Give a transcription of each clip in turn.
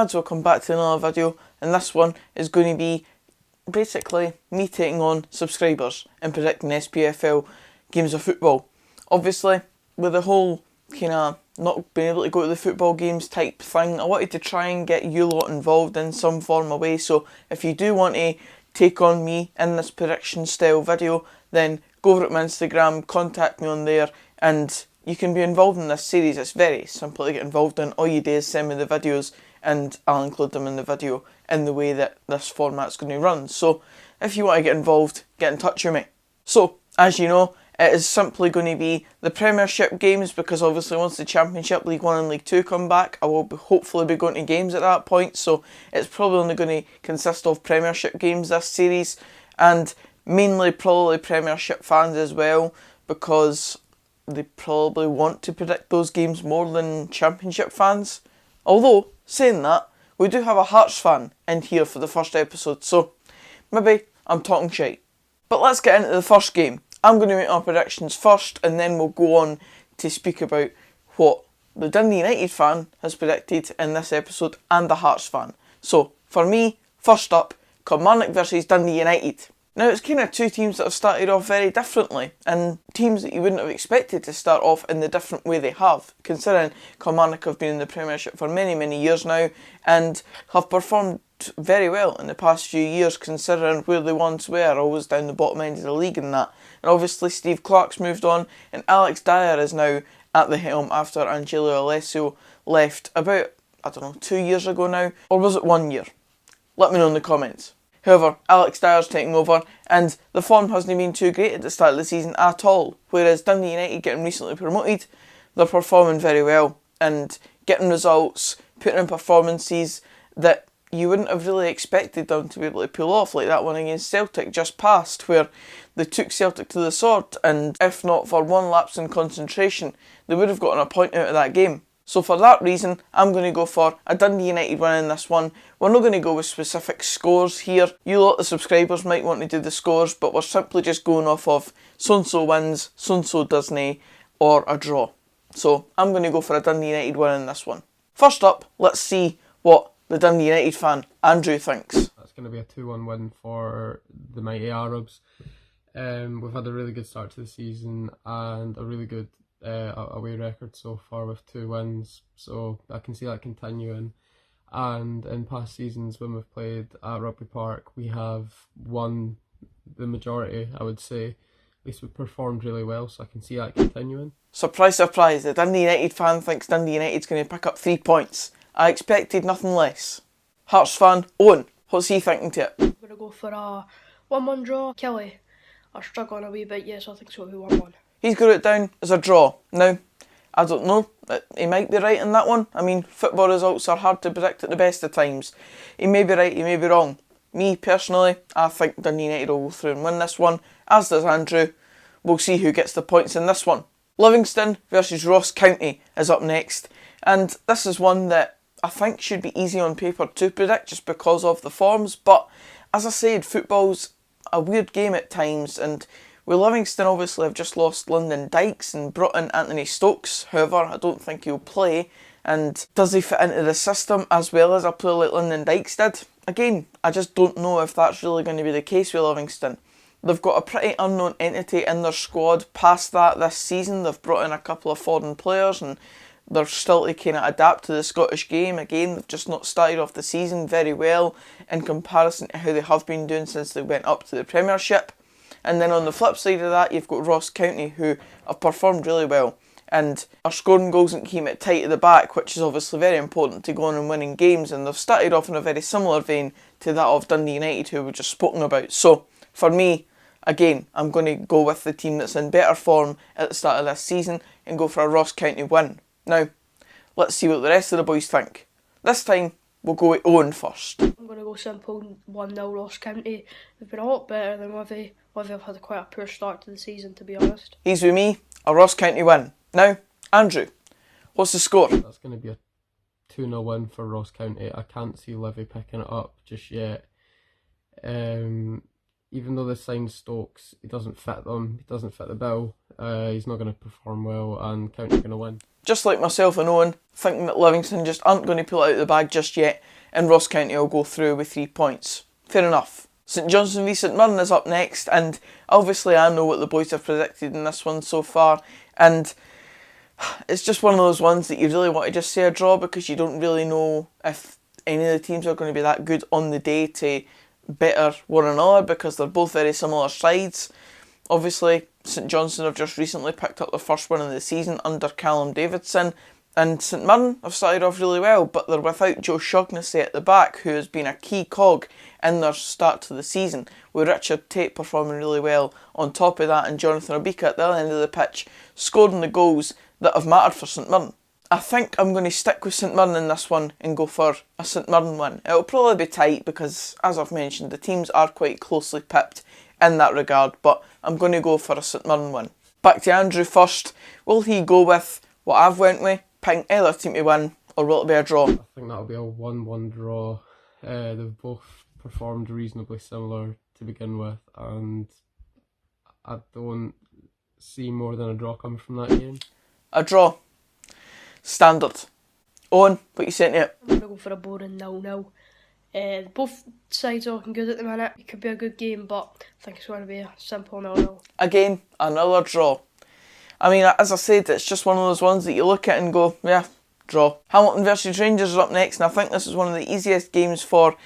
lads, welcome back to another video, and this one is going to be basically me taking on subscribers and predicting SPFL games of football. Obviously, with the whole kind of not being able to go to the football games type thing, I wanted to try and get you lot involved in some form of way. So if you do want to take on me in this prediction style video, then go over to my Instagram, contact me on there, and you can be involved in this series. It's very simple to get involved in. All you do is send me the videos and I'll include them in the video in the way that this format's going to run. So if you want to get involved, get in touch with me. So, as you know, it is simply going to be the Premiership games, because obviously once the Championship, League 1 and League 2 come back, I will hopefully be going to games at that point. So it's probably only going to consist of Premiership games this series, and mainly probably Premiership fans as well, because they probably want to predict those games more than Championship fans. Although, saying that, we do have a Hearts fan in here for the first episode, so maybe I'm talking shite. But let's get into the first game. I'm going to make our predictions first, and then we'll go on to speak about what the Dundee United fan has predicted in this episode and the Hearts fan. So, for me, first up, Kilmarnock versus Dundee United. Now, it's kind of two teams that have started off very differently, and teams that you wouldn't have expected to start off in the different way they have, considering Kilmarnock have been in the Premiership for many, many years now, and have performed very well in the past few years, considering where they once were, always down the bottom end of the league and that. And obviously Steve Clarke's moved on, and Alex Dyer is now at the helm after Angelo Alessio left about, 2 years ago now, or was it 1 year? Let me know in the comments. However, Alex Dyer's taking over, and the form hasn't been too great at the start of the season at all. Whereas Dundee United, getting recently promoted, they're performing very well and getting results, putting in performances that you wouldn't have really expected them to be able to pull off, like that one against Celtic just past, where they took Celtic to the sword, and if not for one lapse in concentration, they would have gotten a point out of that game. So for that reason, I'm going to go for a Dundee United win in this one. We're not going to go with specific scores here. You lot, the subscribers, might want to do the scores, but we're simply just going off of so-and-so wins, so-and-so doesn't, or a draw. So I'm going to go for a Dundee United win in this one. First up, let's see what the Dundee United fan, Andrew, thinks. That's going to be a 2-1 win for the mighty Arabs. We've had a really good start to the season and a really good away record so far with 2 wins, so I can see that continuing. And in past seasons when we've played at Rugby Park, we have won the majority, I would say. At least we've performed really well, so I can see that continuing. Surprise, surprise, the Dundee United fan thinks Dundee United's going to pick up 3 points. I expected nothing less. Hearts fan, Owen, what's he thinking to it? I'm going to go for a 1-1 draw. Killie are struggling a wee bit, yes, I think so, 1-1. He's got it down as a draw. Now, I don't know, he might be right in that one. I mean, football results are hard to predict at the best of times. He may be right, he may be wrong. Me, personally, I think Dundee United will go through and win this one, as does Andrew. We'll see who gets the points in this one. Livingston versus Ross County is up next, and this is one that I think should be easy on paper to predict just because of the forms, but as I said, football's a weird game at times, and with Livingston obviously have just lost Lyndon Dykes and brought in Anthony Stokes. However, I don't think he'll play, and does he fit into the system as well as a player like Lyndon Dykes did? Again, I just don't know if that's really going to be the case with Livingston. They've got a pretty unknown entity in their squad past that this season. They've brought in a couple of foreign players, and they're still to kind of adapt to the Scottish game. Again, they've just not started off the season very well in comparison to how they have been doing since they went up to the Premiership. And then on the flip side of that, you've got Ross County, who have performed really well and are scoring goals and keeping it tight at the back, which is obviously very important to go on and winning games. And they've started off in a very similar vein to that of Dundee United, who we've just spoken about. So, for me, again, I'm going to go with the team that's in better form at the start of this season and go for a Ross County win. Now, let's see what the rest of the boys think. This time, we'll go with Owen first. I'm going to go simple 1-0 Ross County. They've been a lot better than Livi. Livi have had quite a poor start to the season, to be honest. He's with me, a Ross County win. Now, Andrew, what's the score? That's going to be a 2-0 win for Ross County. I can't see Livi picking it up just yet. Even though they signed Stokes, he doesn't fit them, he doesn't fit the bill. He's not going to perform well, and County are going to win. Just like myself and Owen, thinking that Livingston just aren't going to pull it out of the bag just yet, and Ross County will go through with 3 points. Fair enough. St Johnstone v St Mirren is up next, and obviously I know what the boys have predicted in this one so far, and it's just one of those ones that you really want to just say a draw because you don't really know if any of the teams are going to be that good on the day to better one another because they're both very similar sides. Obviously, St Johnstone have just recently picked up their first win of the season under Callum Davidson, and St Mirren have started off really well, but they're without Joe Shaughnessy at the back, who has been a key cog in their start to the season, with Richard Tate performing really well on top of that, and Jonathan Obika at the other end of the pitch scoring the goals that have mattered for St Mirren. I think I'm going to stick with St Mirren in this one and go for a St Mirren win. It'll probably be tight because, as I've mentioned, the teams are quite closely pipped in that regard, but I'm going to go for a St Mirren win. Back to Andrew first. Will he go with what I've went with, picking either team to win, or will it be a draw? I think that'll be a 1-1 draw. They've both performed reasonably similar to begin with, and I don't see more than a draw coming from that game. A draw. Standard. Owen, what you saying to it? I'm going to go for a boring 0-0. Both sides are looking good at the minute. It could be a good game, but I think it's going to be a simple 0-0. Again, another draw. I mean, as I said, it's just one of those ones that you look at and go, yeah, draw. Hamilton versus Rangers is up next, and I think this is one of the easiest games for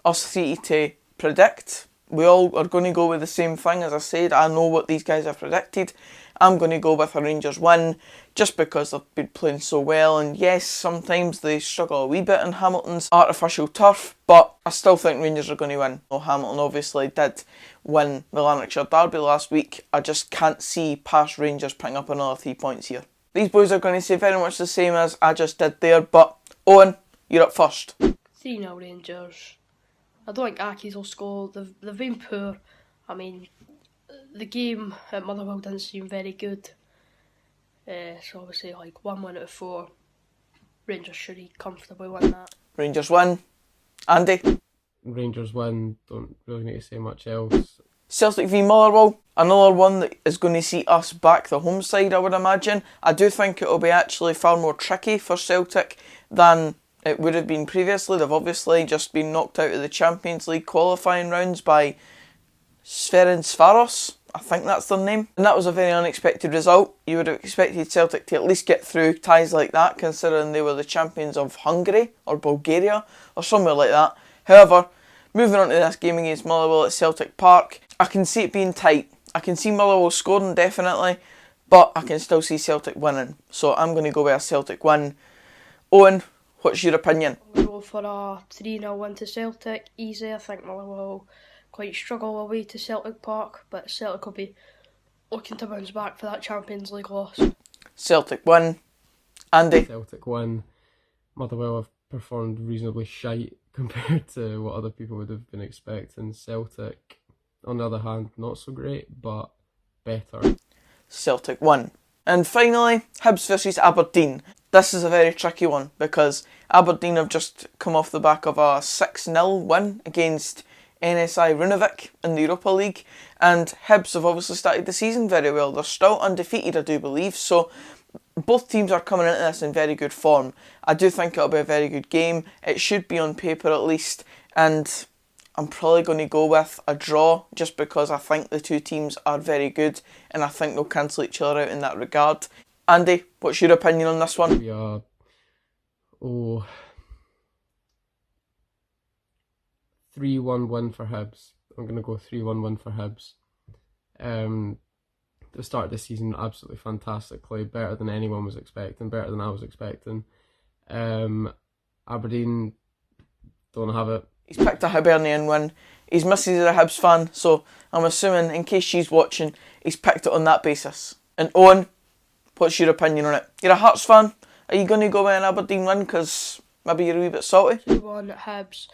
us three to predict. We all are going to go with the same thing. As I said, I know what these guys have predicted. I'm going to go with a Rangers win, just because they've been playing so well, and yes, sometimes they struggle a wee bit in Hamilton's artificial turf, but I still think Rangers are going to win. Well, Hamilton obviously did win the Lanarkshire Derby last week. I just can't see past Rangers picking up another 3 points here. These boys are going to say very much the same as I just did there, but Owen, you're up first. 3-0 Rangers. I don't think Aki's will score. They've been poor. I mean, the game at Motherwell didn't seem very good. So obviously, like 1 out of 4, Rangers should comfortably win that. Rangers win. Andy? Rangers win, don't really need to say much else. Celtic v Motherwell, another one that is going to see us back the home side, I would imagine. I do think it will be actually far more tricky for Celtic than it would have been previously. They've obviously just been knocked out of the Champions League qualifying rounds by Ferencváros. I think that's their name. And that was a very unexpected result. You would have expected Celtic to at least get through ties like that, considering they were the champions of Hungary or Bulgaria or somewhere like that. However, moving on to this game against Motherwell at Celtic Park, I can see it being tight. I can see Motherwell scoring definitely, but I can still see Celtic winning. So I'm going to go with a Celtic win. Owen, what's your opinion? I'm going to go for a 3-0 win to Celtic. Easy. I think Motherwell quite struggle away to Celtic Park, but Celtic will be looking to bounce back for that Champions League loss. Celtic win. Andy? Celtic win. Motherwell have performed reasonably shite compared to what other people would have been expecting. Celtic, on the other hand, not so great, but better. Celtic win. And finally, Hibs versus Aberdeen. This is a very tricky one because Aberdeen have just come off the back of a 6-0 win against NSI Runovic in the Europa League, and Hibs have obviously started the season very well. They're still undefeated, I do believe, so both teams are coming into this in very good form. I do think it'll be a very good game. It should be on paper at least, and I'm probably going to go with a draw just because I think the two teams are very good and I think they'll cancel each other out in that regard. Andy, what's your opinion on this one? We are 3-1 win for Hibs. I'm going to go 3-1 win for Hibs. The start of the season, absolutely fantastically, better than anyone was expecting, better than I was expecting. Aberdeen don't have it. He's picked a Hibernian win. His missus is a Hibs fan, so I'm assuming, in case she's watching, he's picked it on that basis. And Owen, what's your opinion on it? You're a Hearts fan. Are you going to go with an Aberdeen win because maybe you're a wee bit salty? 2-1 at Hibs.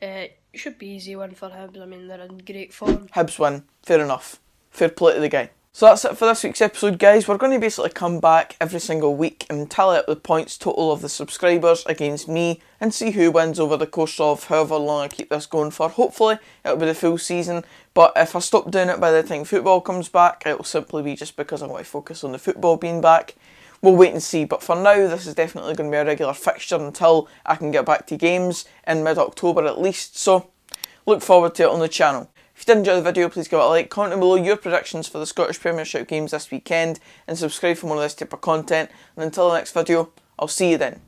It should be easy win for Hibs. I mean, they're in great form. Hibs win. Fair enough. Fair play to the guy. So that's it for this week's episode, guys. We're going to basically come back every single week and tally up the points total of the subscribers against me and see who wins over the course of however long I keep this going for. Hopefully it'll be the full season, but if I stop doing it by the time football comes back, it'll simply be just because I want to focus on the football being back. We'll wait and see, but for now this is definitely going to be a regular fixture until I can get back to games in mid-October at least, so look forward to it on the channel. If you did enjoy the video, please give it a like, comment below your predictions for the Scottish Premiership games this weekend, and subscribe for more of this type of content. And until the next video, I'll see you then.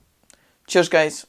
Cheers, guys.